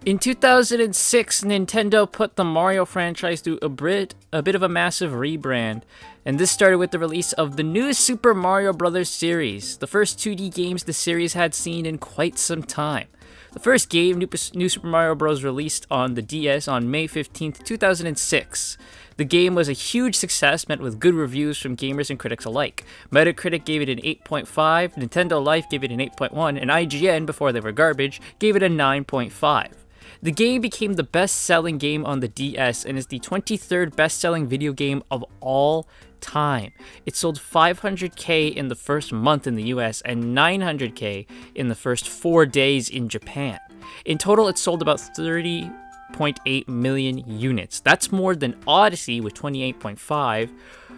In 2006, Nintendo put the Mario franchise through a bit of a massive rebrand, and this started with the release of the new Super Mario Bros. Series, the first 2D games the series had seen in quite some time. The first game, New Super Mario Bros., released on the DS on May 15th, 2006. The game was a huge success, met with good reviews from gamers and critics alike. Metacritic gave it an 8.5, Nintendo Life gave it an 8.1, and IGN, before they were garbage, gave it a 9.5. The game became the best-selling game on the DS and is the 23rd best-selling video game of all time. It sold 500,000 in the first month in the US and 900,000 in the first 4 days in Japan. In total, it sold about 30.8 million units. That's more than Odyssey with 28.5,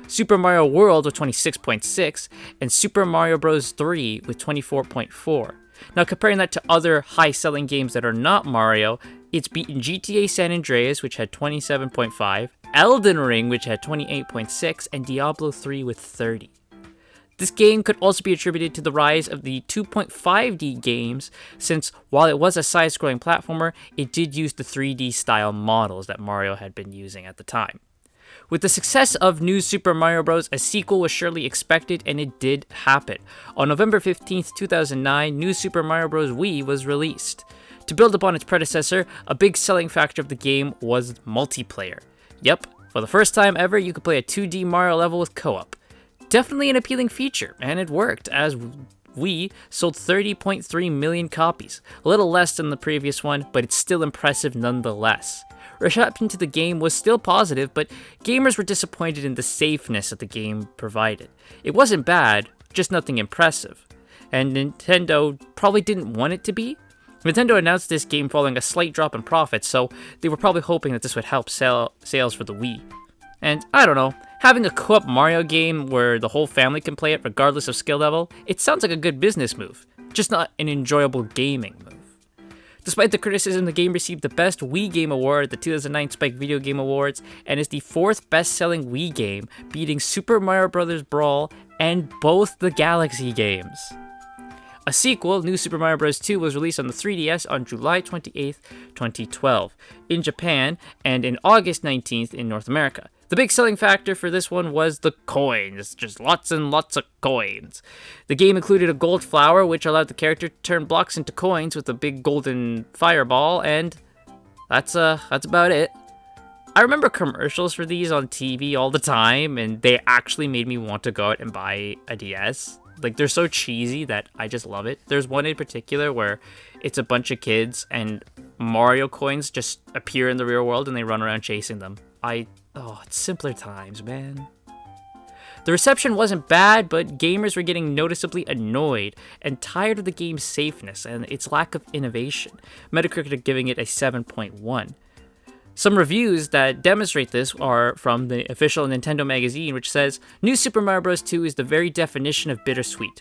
Super Mario World with 26.6, and Super Mario Bros. 3 with 24.4. Now, comparing that to other high-selling games that are not Mario, it's beaten GTA San Andreas, which had 27.5, Elden Ring, which had 28.6, and Diablo 3 with 30. This game could also be attributed to the rise of the 2.5D games, since while it was a side-scrolling platformer, it did use the 3D style models that Mario had been using at the time. With the success of New Super Mario Bros., a sequel was surely expected, and it did happen. On November 15th, 2009, New Super Mario Bros. Wii was released. To build upon its predecessor, a big selling factor of the game was multiplayer. Yep, for the first time ever, you could play a 2D Mario level with co-op. Definitely an appealing feature, and it worked, as Wii sold 30.3 million copies. A little less than the previous one, but it's still impressive nonetheless. Reception to the game was still positive, but gamers were disappointed in the safeness that the game provided. It wasn't bad, just nothing impressive. And Nintendo probably didn't want it to be. Nintendo announced this game following a slight drop in profits, so they were probably hoping that this would help sales for the Wii. And I don't know, having a co-op Mario game where the whole family can play it regardless of skill level, it sounds like a good business move, just not an enjoyable gaming move. Despite the criticism, the game received the Best Wii Game Award at the 2009 Spike Video Game Awards and is the 4th best-selling Wii game, beating Super Mario Bros. Brawl and both the Galaxy games. A sequel, New Super Mario Bros. 2, was released on the 3DS on July 28, 2012, in Japan, and in August 19th in North America. The big selling factor for this one was the coins, just lots and lots of coins. The game included a gold flower, which allowed the character to turn blocks into coins with a big golden fireball, and that's about it. I remember commercials for these on TV all the time, and they actually made me want to go out and buy a DS. Like, they're so cheesy that I just love it. There's one in particular where it's a bunch of kids and Mario coins just appear in the real world and they run around chasing them. It's simpler times, man. The reception wasn't bad, but gamers were getting noticeably annoyed and tired of the game's safeness and its lack of innovation. Metacritic giving it a 7.1. Some reviews that demonstrate this are from the official Nintendo magazine, which says, New Super Mario Bros. 2 is the very definition of bittersweet,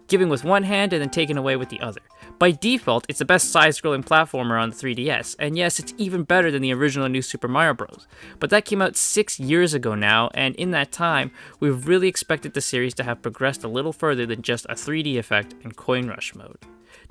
giving with one hand and then taking away with the other. By default, it's the best side-scrolling platformer on the 3DS, and yes, it's even better than the original New Super Mario Bros. But that came out 6 years ago now, and in that time, we've really expected the series to have progressed a little further than just a 3D effect and coin rush mode.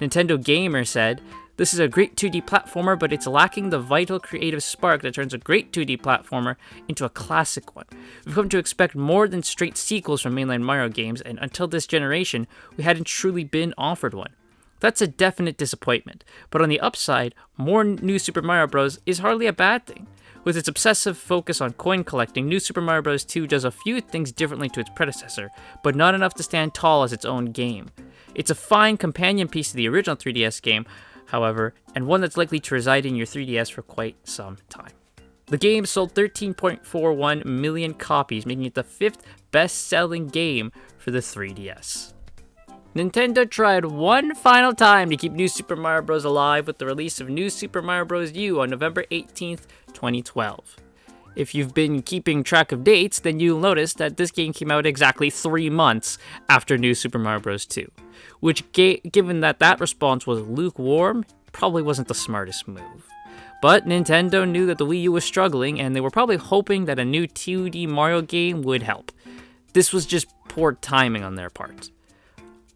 Nintendo Gamer said, this is a great 2D platformer, but it's lacking the vital creative spark that turns a great 2D platformer into a classic one. We've come to expect more than straight sequels from mainline Mario games, and until this generation, we hadn't truly been offered one. That's a definite disappointment, but on the upside, more New Super Mario Bros. Is hardly a bad thing. With its obsessive focus on coin collecting, New Super Mario Bros. 2 does a few things differently to its predecessor, but not enough to stand tall as its own game. It's a fine companion piece to the original 3DS game, however, and one that's likely to reside in your 3DS for quite some time. The game sold 13.41 million copies, making it the 5th best-selling game for the 3DS. Nintendo tried one final time to keep New Super Mario Bros. Alive with the release of New Super Mario Bros. U on November 18th, 2012. If you've been keeping track of dates, then you'll notice that this game came out exactly 3 months after New Super Mario Bros. 2, which, given that response was lukewarm, probably wasn't the smartest move. But Nintendo knew that the Wii U was struggling, and they were probably hoping that a new 2D Mario game would help. This was just poor timing on their part.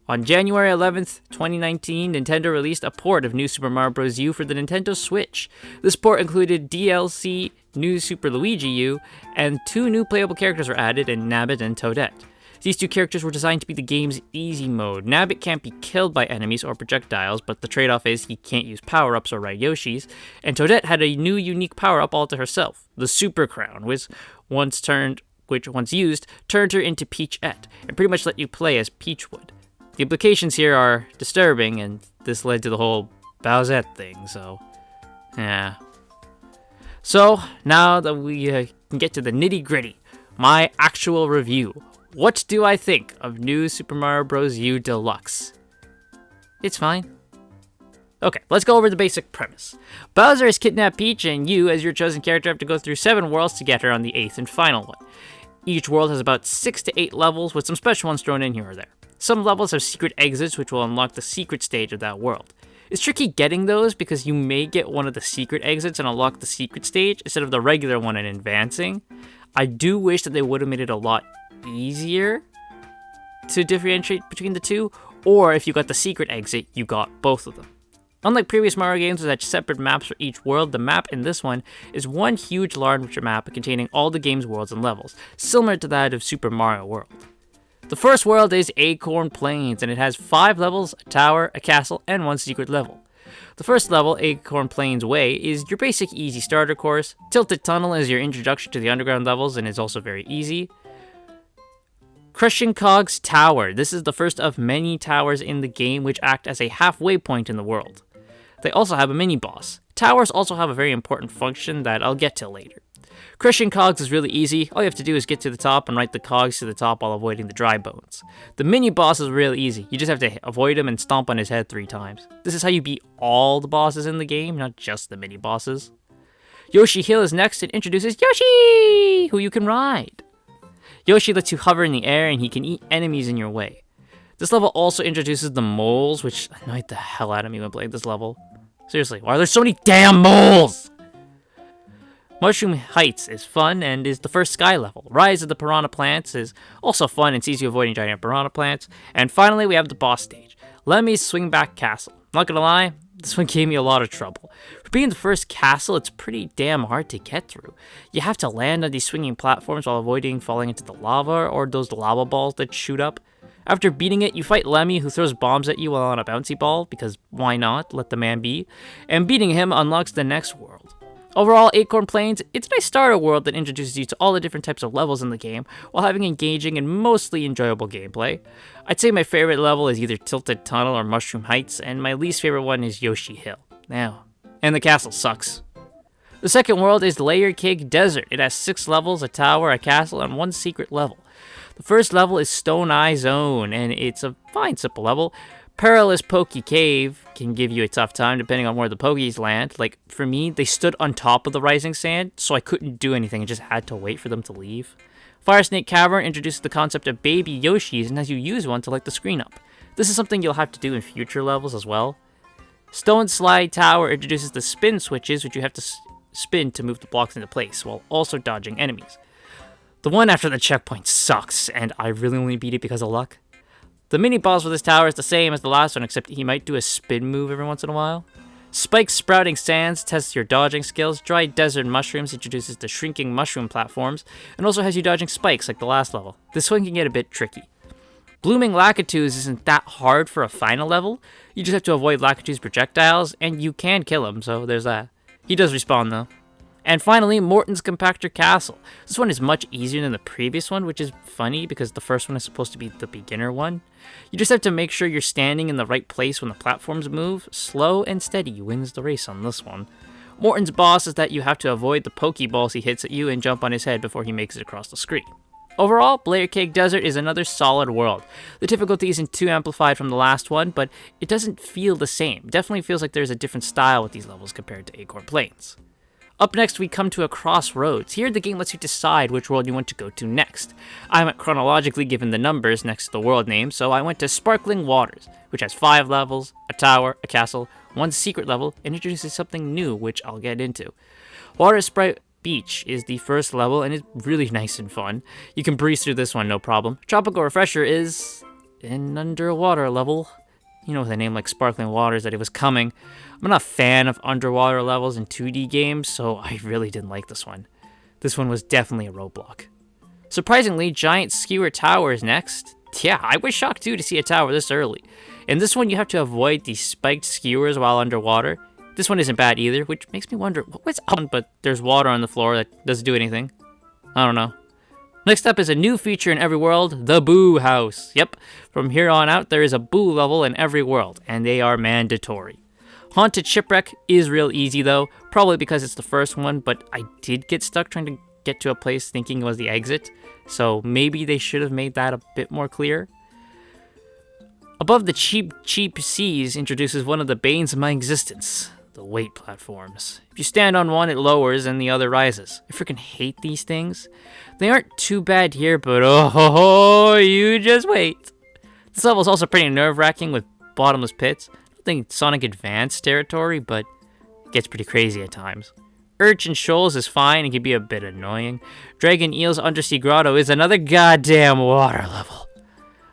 On January 11th, 2019, Nintendo released a port of New Super Mario Bros. U for the Nintendo Switch. This port included DLC, New Super Luigi U, and 2 new playable characters were added in Nabbit and Toadette. These 2 characters were designed to be the game's easy mode. Nabbit can't be killed by enemies or projectiles, but the trade-off is he can't use power-ups or ride Yoshis, and Toadette had a new unique power-up all to herself, the Super Crown, which once used, turned her into Peachette, and pretty much let you play as Peach would. The implications here are disturbing, and this led to the whole Bowsette thing, so yeah. So, now that we can get to the nitty-gritty, my actual review. What do I think of New Super Mario Bros. U Deluxe? It's fine. Okay, let's go over the basic premise. Bowser has kidnapped Peach, and you, as your chosen character, have to go through 7 worlds to get her on the 8th and final one. Each world has about 6 to 8 levels, with some special ones thrown in here or there. Some levels have secret exits, which will unlock the secret stage of that world. It's tricky getting those because you may get one of the secret exits and unlock the secret stage instead of the regular one and advancing. I do wish that they would have made it a lot easier to differentiate between the two, or if you got the secret exit, you got both of them. Unlike previous Mario games that had separate maps for each world, the map in this one is one huge large map containing all the game's worlds and levels, similar to that of Super Mario World. The first world is Acorn Plains, and it has 5 levels, a tower, a castle, and 1 secret level. The first level, Acorn Plains Way, is your basic easy starter course. Tilted Tunnel is your introduction to the underground levels and is also very easy. Crushing Cog's Tower. This is the first of many towers in the game which act as a halfway point in the world. They also have a mini-boss. Towers also have a very important function that I'll get to later. Crushing Cogs is really easy. All you have to do is get to the top and ride the cogs to the top while avoiding the dry bones. The mini-boss is really easy. You just have to avoid him and stomp on his head 3 times. This is how you beat all the bosses in the game, not just the mini-bosses. Yoshi Hill is next and introduces Yoshi, who you can ride. Yoshi lets you hover in the air and he can eat enemies in your way. This level also introduces the moles, which annoyed the hell out of me when playing this level. Seriously, why are there so many damn moles? Mushroom Heights is fun and is the first sky level. Rise of the Piranha Plants is also fun and sees you avoiding giant piranha plants. And finally, we have the boss stage, Lemmy's Swingback Castle. Not gonna lie, this one gave me a lot of trouble. For being the first castle, it's pretty damn hard to get through. You have to land on these swinging platforms while avoiding falling into the lava or those lava balls that shoot up. After beating it, you fight Lemmy, who throws bombs at you while on a bouncy ball, because why not? Let the man be. And beating him unlocks the next world. Overall, Acorn Plains, it's a nice starter world that introduces you to all the different types of levels in the game, while having engaging and mostly enjoyable gameplay. I'd say my favorite level is either Tilted Tunnel or Mushroom Heights, and my least favorite one is Yoshi Hill. Now, and the castle sucks. The second world is Layer Cake Desert. It has 6 levels, a tower, a castle, and 1 secret level. The first level is Stone Eye Zone, and it's a fine, simple level. Perilous Pokey Cave can give you a tough time depending on where the Pokies land. Like, for me, they stood on top of the rising sand, so I couldn't do anything and just had to wait for them to leave. Fire Snake Cavern introduces the concept of baby Yoshis and has you use one to light the screen up. This is something you'll have to do in future levels as well. Stone Slide Tower introduces the spin switches, which you have to spin to move the blocks into place, while also dodging enemies. The one after the checkpoint sucks, and I really only beat it because of luck. The mini-boss for this tower is the same as the last one, except he might do a spin move every once in a while. Spike Sprouting Sands tests your dodging skills. Dry Desert Mushrooms introduces the shrinking mushroom platforms, and also has you dodging spikes like the last level. This one can get a bit tricky. Blooming Lakitus isn't that hard for a final level. You just have to avoid Lakitu's projectiles, and you can kill him, so there's that. He does respawn though. And finally, Morton's Compactor Castle. This one is much easier than the previous one, which is funny because the first one is supposed to be the beginner one. You just have to make sure you're standing in the right place when the platforms move. Slow and steady wins the race on this one. Morton's boss is that you have to avoid the Pokeballs he hits at you and jump on his head before he makes it across the screen. Overall, Layer Cake Desert is another solid world. The difficulty isn't too amplified from the last one, but it doesn't feel the same. It definitely feels like there's a different style with these levels compared to Acorn Plains. Up next, we come to a crossroads. Here, the game lets you decide which world you want to go to next. I went chronologically given the numbers next to the world name, so I went to Sparkling Waters, which has 5 levels, a tower, a castle, 1 secret level, and introduces something new, which I'll get into. Water Sprite Beach is the first level, and it's really nice and fun. You can breeze through this one, no problem. Tropical Refresher is an underwater level. You know, with a name like Sparkling Waters, that it was coming. I'm not a fan of underwater levels in 2D games, so I really didn't like this one. This one was definitely a roadblock. Surprisingly, Giant Skewer Tower is next. Yeah, I was shocked too to see a tower this early. In this one, you have to avoid these spiked skewers while underwater. This one isn't bad either, which makes me wonder what's on, but there's water on the floor that doesn't do anything. I don't know. Next up is a new feature in every world, the Boo House. Yep, from here on out, there is a Boo level in every world, and they are mandatory. Haunted Shipwreck is real easy though, probably because it's the first one, but I did get stuck trying to get to a place thinking it was the exit, so maybe they should have made that a bit more clear. Above the cheap seas introduces one of the banes of my existence, the weight platforms. If you stand on one, it lowers and the other rises. I freaking hate these things. They aren't too bad here, but oh, you just wait. This level is also pretty nerve-wracking with bottomless pits. I don't think Sonic Advance territory, but it gets pretty crazy at times. Urchin Shoals is fine and can be a bit annoying. Dragon Eel's Undersea Grotto is another goddamn water level.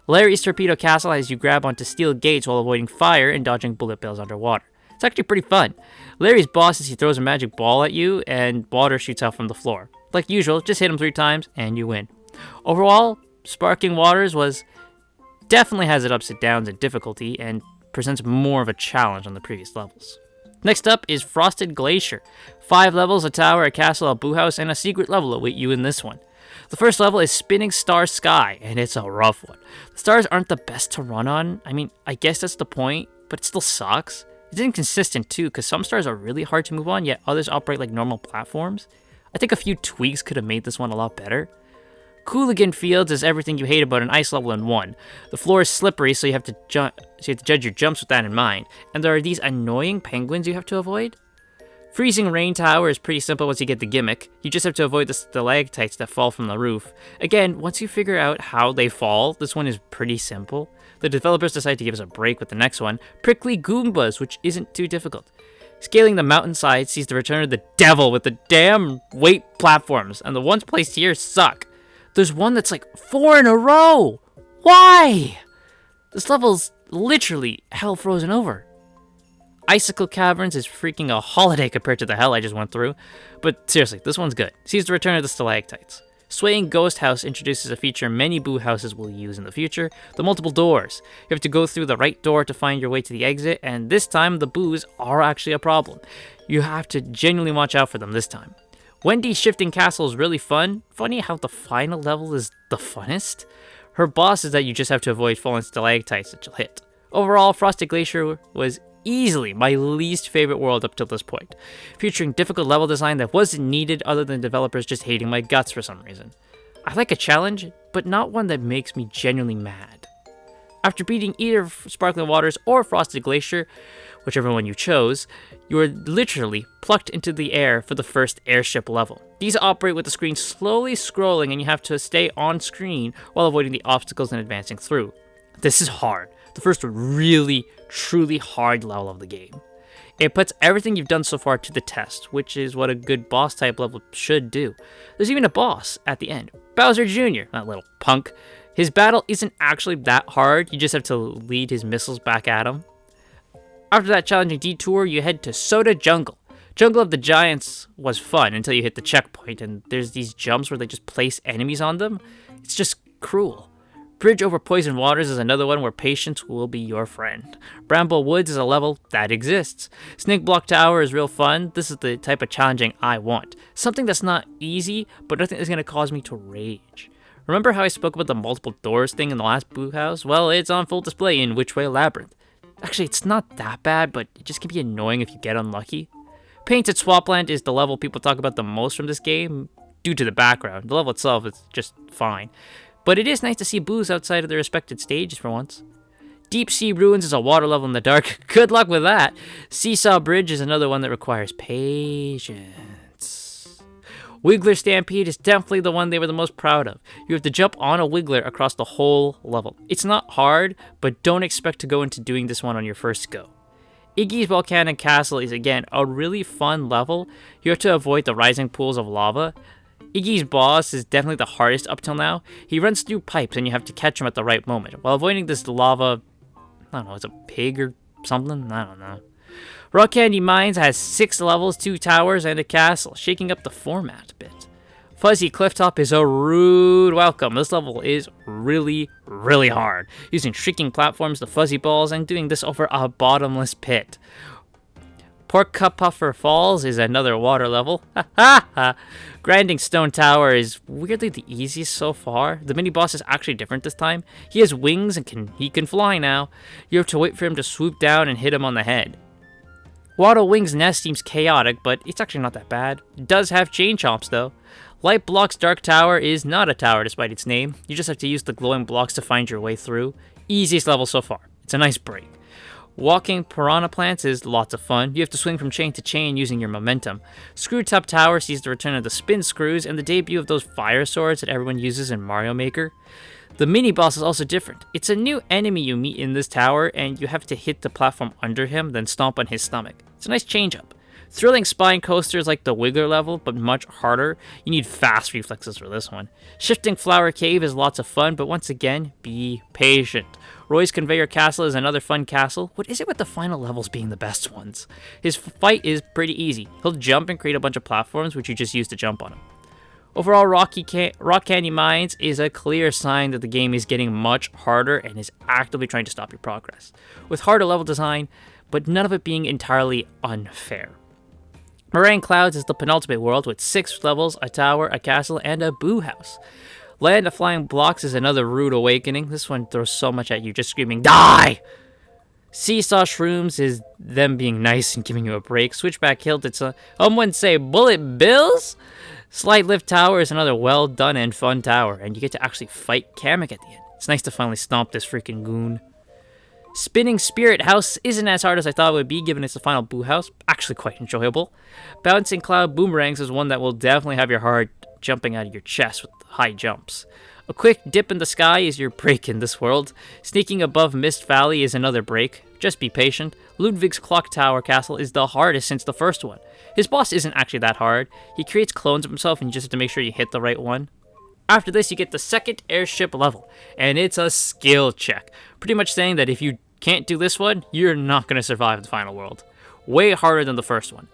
Larry's Torpedo Castle has you grab onto steel gates while avoiding fire and dodging bullet bills underwater. It's actually pretty fun. Larry's boss is he throws a magic ball at you and water shoots out from the floor. Like usual, just hit him 3 times and you win. Overall, Sparkling Waters definitely has its ups and downs in difficulty and presents more of a challenge on the previous levels. Next up is Frosted Glacier. 5 levels, a tower, a castle, a boo house, and a secret level await you in this one. The first level is Spinning Star Sky, and it's a rough one. The stars aren't the best to run on. I mean, I guess that's the point, but it still sucks. It's inconsistent too, because some stars are really hard to move on, yet others operate like normal platforms. I think a few tweaks could have made this one a lot better. Cooligan Fields is everything you hate about an ice level in one. The floor is slippery, so you have to judge your jumps with that in mind. And there are these annoying penguins you have to avoid. Freezing Rain Tower is pretty simple once you get the gimmick. You just have to avoid the stalactites that fall from the roof. Again, once you figure out how they fall, this one is pretty simple. The developers decide to give us a break with the next one, Prickly Goombas, which isn't too difficult. Scaling the mountainside sees the return of the devil with the damn weight platforms, and the ones placed here suck. There's one that's like 4 in a row! Why? This level's literally hell frozen over. Icicle Caverns is freaking a holiday compared to the hell I just went through. But seriously, this one's good. Sees the return of the stalactites. Swaying Ghost House introduces a feature many boo houses will use in the future, the multiple doors. You have to go through the right door to find your way to the exit, and this time the boos are actually a problem. You have to genuinely watch out for them this time. Wendy's Shifting Castle is really fun. Funny how the final level is the funnest. Her boss is that you just have to avoid falling stalactites that you'll hit. Overall, Frosted Glacier was easily my least favorite world up till this point, featuring difficult level design that wasn't needed other than developers just hating my guts for some reason. I like a challenge, but not one that makes me genuinely mad. After beating either Sparkling Waters or Frosted Glacier, whichever one you chose, you are literally plucked into the air for the first airship level. These operate with the screen slowly scrolling and you have to stay on screen while avoiding the obstacles and advancing through. This is hard. The first really, truly hard level of the game. It puts everything you've done so far to the test, which is what a good boss type level should do. There's even a boss at the end, Bowser Jr., that little punk. His battle isn't actually that hard, you just have to lead his missiles back at him. After that challenging detour, you head to Soda Jungle. Jungle of the Giants was fun until you hit the checkpoint, and there's these jumps where they just place enemies on them. It's just cruel. Bridge over Poison Waters is another one where patience will be your friend. Bramble Woods is a level that exists. Snake Block Tower is real fun. This is the type of challenging I want. Something that's not easy, but nothing that's going to cause me to rage. Remember how I spoke about the multiple doors thing in the last Boo House? Well, it's on full display in Which Way Labyrinth. Actually, it's not that bad, but it just can be annoying if you get unlucky. Painted Swapland is the level people talk about the most from this game, due to the background. The level itself is just fine. But it is nice to see boos outside of their respected stages for once. Deep Sea Ruins is a water level in the dark. Good luck with that. Seesaw Bridge is another one that requires patience. Wiggler Stampede is definitely the one they were the most proud of. You have to jump on a Wiggler across the whole level. It's not hard, but don't expect to go into doing this one on your first go. Iggy's Volcanic Castle is again a really fun level. You have to avoid the rising pools of lava. Iggy's boss is definitely the hardest up till now. He runs through pipes and you have to catch him at the right moment, while avoiding this lava, I don't know, it's a pig or something? I don't know. Rock Candy Mines has 6 levels, 2 towers, and a castle, shaking up the format a bit. Fuzzy Clifftop is a rude welcome. This level is really, really hard, using shrieking platforms, the fuzzy balls, and doing this over a bottomless pit. Pork Cup Puffer Falls is another water level. Ha ha ha! Grinding Stone Tower is weirdly the easiest so far. The mini boss is actually different this time. He has wings and he can fly now. You have to wait for him to swoop down and hit him on the head. Waddle Wing's nest seems chaotic, but it's actually not that bad. It does have chain chomps though. Light Block's Dark Tower is not a tower despite its name. You just have to use the glowing blocks to find your way through. Easiest level so far. It's a nice break. Walking Piranha Plants is lots of fun. You have to swing from chain to chain using your momentum. Screw Top Tower sees the return of the spin screws and the debut of those fire swords that everyone uses in Mario Maker. The mini boss is also different. It's a new enemy you meet in this tower and you have to hit the platform under him, then stomp on his stomach. It's a nice change up. Thrilling spine coasters like the Wiggler level, but much harder. You need fast reflexes for this one. Shifting Flower Cave is lots of fun, but once again, be patient. Roy's Conveyor Castle is another fun castle. What is it with the final levels being the best ones? His fight is pretty easy. He'll jump and create a bunch of platforms, which you just use to jump on him. Overall, Rock Candy Mines is a clear sign that the game is getting much harder and is actively trying to stop your progress, with harder level design, but none of it being entirely unfair. Moraine Clouds is the penultimate world with 6 levels, a tower, a castle, and a boo house. Land of Flying Blocks is another rude awakening. This one throws so much at you, just screaming, "Die!" Seesaw Shrooms is them being nice and giving you a break. Switchback Hill did someone say bullet bills? Slide Lift Tower is another well done and fun tower, and you get to actually fight Kamek at the end. It's nice to finally stomp this freaking goon. Spinning Spirit House isn't as hard as I thought it would be, given it's the final boo house. Actually quite enjoyable. Bouncing Cloud Boomerangs is one that will definitely have your heart jumping out of your chest with high jumps. A quick dip in the sky is your break in this world. Sneaking above Mist Valley is another break. Just be patient. Ludwig's Clock Tower Castle is the hardest since the first one. His boss isn't actually that hard. He creates clones of himself and you just have to make sure you hit the right one. After this, you get the second airship level, and it's a skill check. Pretty much saying that if you can't do this one, you're not going to survive the final world. Way harder than the first one.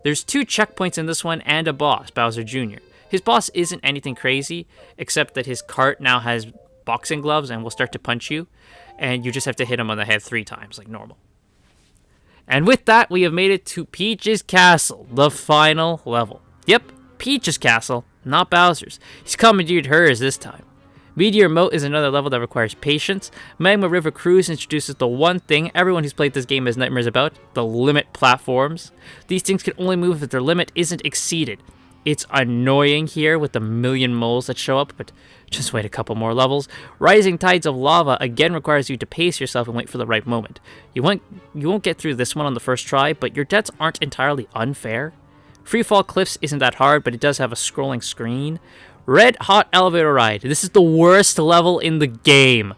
There's 2 checkpoints in this one and a boss, Bowser Jr. His boss isn't anything crazy, except that his cart now has boxing gloves and will start to punch you, and you just have to hit him on the head 3 times, like normal. And with that, we have made it to Peach's Castle, the final level. Yep, Peach's Castle, not Bowser's. He's commandeered hers this time. Meteor Moat is another level that requires patience. Magma River Cruise introduces the one thing everyone who's played this game has nightmares about, the limit platforms. These things can only move if their limit isn't exceeded. It's annoying here with the million moles that show up, but just wait a couple more levels. Rising Tides of Lava again requires you to pace yourself and wait for the right moment. You won't get through this one on the first try, but your deaths aren't entirely unfair. Freefall Cliffs isn't that hard, but it does have a scrolling screen. Red Hot Elevator Ride. This is the worst level in the game.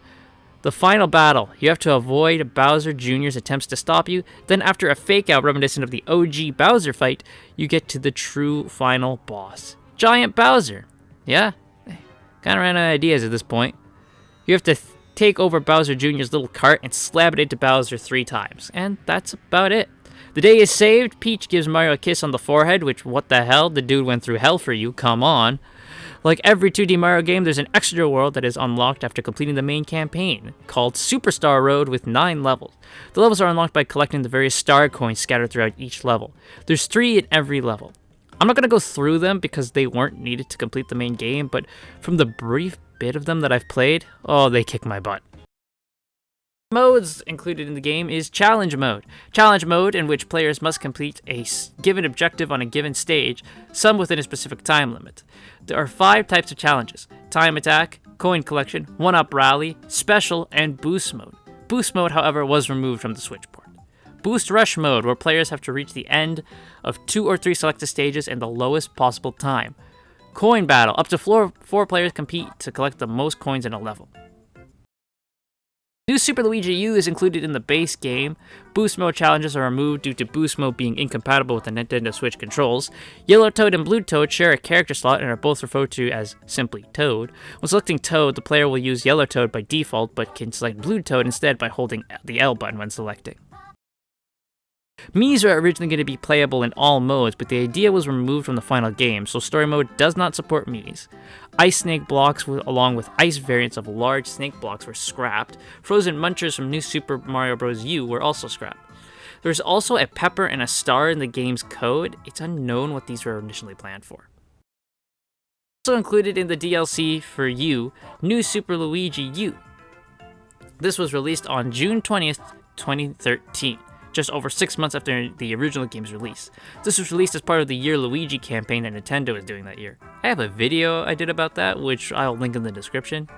The final battle. You have to avoid Bowser Jr.'s attempts to stop you. Then after a fake out reminiscent of the OG Bowser fight, you get to the true final boss. Giant Bowser. Yeah, kind of ran out of ideas at this point. You have to take over Bowser Jr.'s little cart and slam it into Bowser 3 times. And that's about it. The day is saved. Peach gives Mario a kiss on the forehead, which, what the hell? The dude went through hell for you. Come on. Like every 2D Mario game, there's an extra world that is unlocked after completing the main campaign, called Superstar Road with 9 levels. The levels are unlocked by collecting the various star coins scattered throughout each level. There's 3 in every level. I'm not going to go through them because they weren't needed to complete the main game, but from the brief bit of them that I've played, oh, they kick my butt. Modes included in the game is Challenge Mode. Challenge Mode, in which players must complete a given objective on a given stage, some within a specific time limit. There are 5 types of challenges: Time Attack, Coin Collection, 1-Up Rally, Special, and Boost Mode. Boost Mode, however, was removed from the Switch port. Boost Rush Mode, where players have to reach the end of 2 or 3 selected stages in the lowest possible time. Coin Battle, up to 4 players compete to collect the most coins in a level. New Super Luigi U is included in the base game. Boost Mode challenges are removed due to Boost Mode being incompatible with the Nintendo Switch controls. Yellow Toad and Blue Toad share a character slot and are both referred to as simply Toad. When selecting Toad, the player will use Yellow Toad by default, but can select Blue Toad instead by holding the L button when selecting. Miis were originally going to be playable in all modes, but the idea was removed from the final game, so story mode does not support Miis. Ice snake blocks, along with ice variants of large snake blocks, were scrapped. Frozen munchers from New Super Mario Bros. U were also scrapped. There's also a pepper and a star in the game's code. It's unknown what these were initially planned for. Also included in the DLC for U, New Super Luigi U. This was released on June 20th, 2013. Just over 6 months after the original game's release. This was released as part of the Year Luigi campaign that Nintendo was doing that year. I have a video I did about that, which I'll link in the description.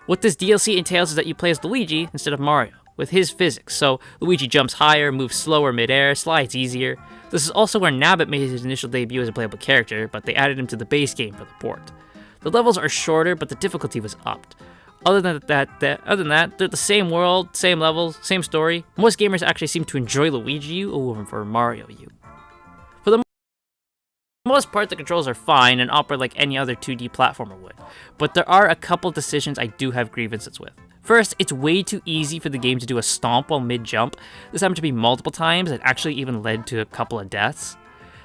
What this DLC entails is that you play as Luigi instead of Mario, with his physics, so Luigi jumps higher, moves slower mid-air, slides easier. This is also where Nabbit made his initial debut as a playable character, but they added him to the base game for the port. The levels are shorter, but the difficulty was upped. Other than that, they're the same world, same levels, same story. Most gamers actually seem to enjoy Luigi U over Mario U. For the most part, the controls are fine and operate like any other 2D platformer would, but there are a couple decisions I do have grievances with. First, it's way too easy for the game to do a stomp while mid-jump. This happened to me multiple times and actually even led to a couple of deaths.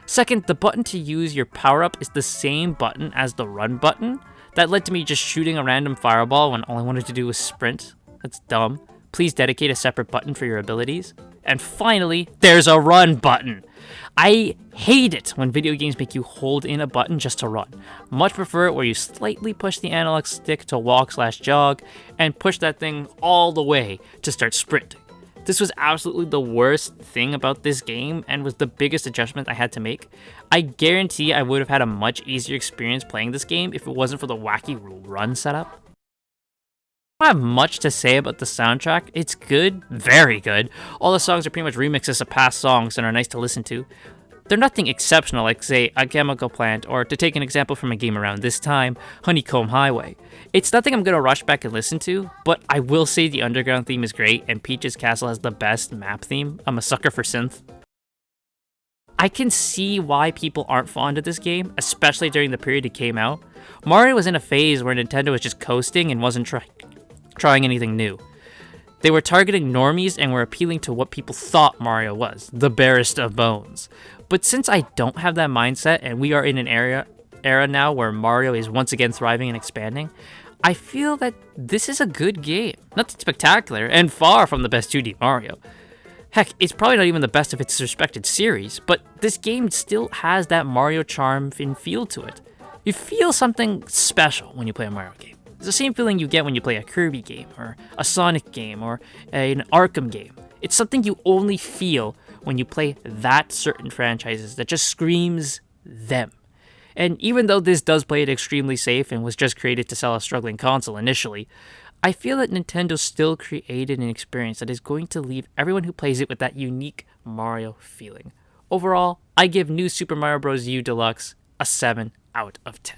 Second, the button to use your power-up is the same button as the run button. That led to me just shooting a random fireball when all I wanted to do was sprint. That's dumb. Please dedicate a separate button for your abilities. And finally, there's a run button. I hate it when video games make you hold in a button just to run. Much prefer it where you slightly push the analog stick to walk/jog and push that thing all the way to start sprinting. This was absolutely the worst thing about this game and was the biggest adjustment I had to make. I guarantee I would have had a much easier experience playing this game if it wasn't for the wacky run setup. I don't have much to say about the soundtrack. It's good, very good. All the songs are pretty much remixes of past songs and are nice to listen to. They're nothing exceptional like, say, A Chemical Plant, or to take an example from a game around this time, Honeycomb Highway. It's nothing I'm going to rush back and listen to, but I will say the underground theme is great, and Peach's Castle has the best map theme. I'm a sucker for synth. I can see why people aren't fond of this game, especially during the period it came out. Mario was in a phase where Nintendo was just coasting and wasn't trying anything new. They were targeting normies and were appealing to what people thought Mario was, the barest of bones. But since I don't have that mindset and we are in an era now where Mario is once again thriving and expanding, I feel that this is a good game. Nothing spectacular and far from the best 2D Mario. Heck, it's probably not even the best of its respected series, but this game still has that Mario charm and feel to it. You feel something special when you play a Mario game. It's the same feeling you get when you play a Kirby game, or a Sonic game, or an Arkham game. It's something you only feel when you play that certain franchises that just screams them. And even though this does play it extremely safe and was just created to sell a struggling console initially, I feel that Nintendo still created an experience that is going to leave everyone who plays it with that unique Mario feeling. Overall, I give New Super Mario Bros. U Deluxe a 7 out of 10.